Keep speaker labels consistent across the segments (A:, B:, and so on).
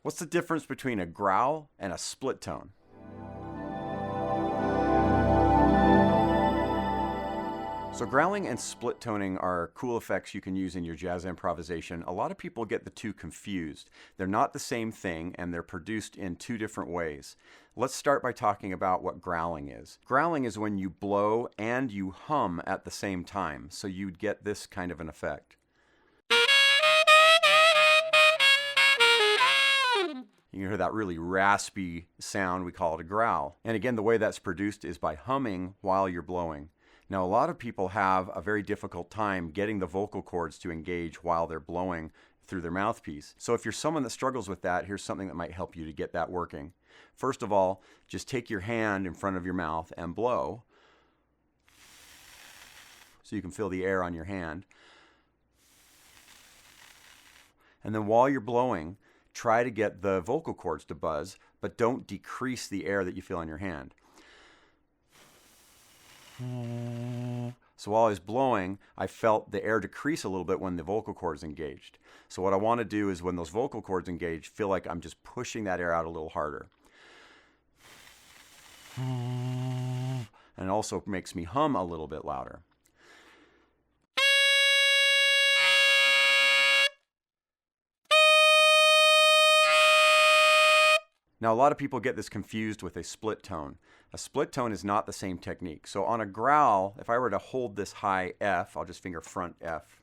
A: What's the difference between a growl and a split tone? So growling and split toning are cool effects you can use in your jazz improvisation. A lot of people get the two confused. They're not the same thing, and they're produced in two different ways. Let's start by talking about what growling is. Growling is when you blow and you hum at the same time, so you'd get this kind of an effect. You can hear that really raspy sound. We call it a growl. And again, the way that's produced is by humming while you're blowing. Now, a lot of people have a very difficult time getting the vocal cords to engage while they're blowing through their mouthpiece. So if you're someone that struggles with that, here's something that might help you to get that working. First of all, just take your hand in front of your mouth and blow so you can feel the air on your hand. And then while you're blowing, try to get the vocal cords to buzz, but don't decrease the air that you feel on your hand. So while I was blowing, I felt the air decrease a little bit when the vocal cords engaged. So what I want to do is when those vocal cords engage, feel like I'm just pushing that air out a little harder. And it also makes me hum a little bit louder. Now, a lot of people get this confused with a split tone. A split tone is not the same technique. So on a growl, if I were to hold this high F, I'll just finger front F.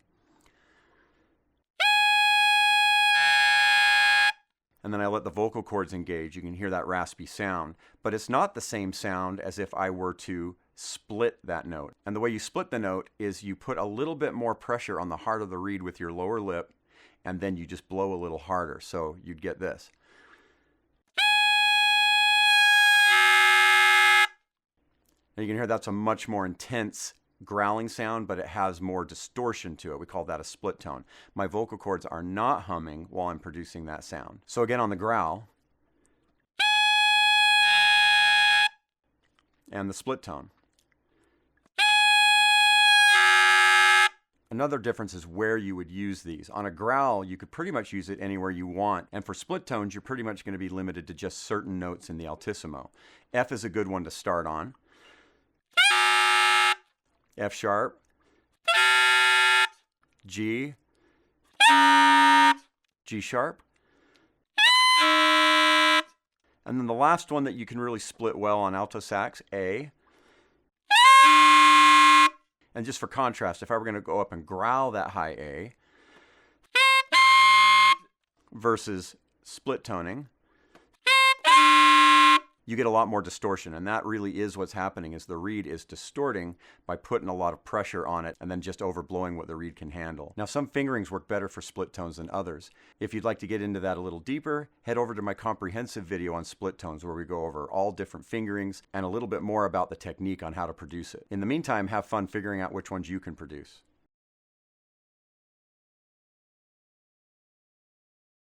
A: And then I let the vocal cords engage. You can hear that raspy sound. But it's not the same sound as if I were to split that note. And the way you split the note is you put a little bit more pressure on the heart of the reed with your lower lip, and then you just blow a little harder. So you'd get this. Now you can hear that's a much more intense growling sound, but it has more distortion to it. We call that a split tone. My vocal cords are not humming while I'm producing that sound. So again, on the growl and the split tone. Another difference is where you would use these. On a growl, you could pretty much use it anywhere you want. And for split tones, you're pretty much going to be limited to just certain notes in the altissimo. F is a good one to start on. F sharp, G, G sharp, and then the last one that you can really split well on alto sax, A. And just for contrast, if I were going to go up and growl that high A versus split toning, you get a lot more distortion, and that really is what's happening, is the reed is distorting by putting a lot of pressure on it and then just overblowing what the reed can handle. Now, some fingerings work better for split tones than others. If you'd like to get into that a little deeper, head over to my comprehensive video on split tones where we go over all different fingerings and a little bit more about the technique on how to produce it. In the meantime, have fun figuring out which ones you can produce.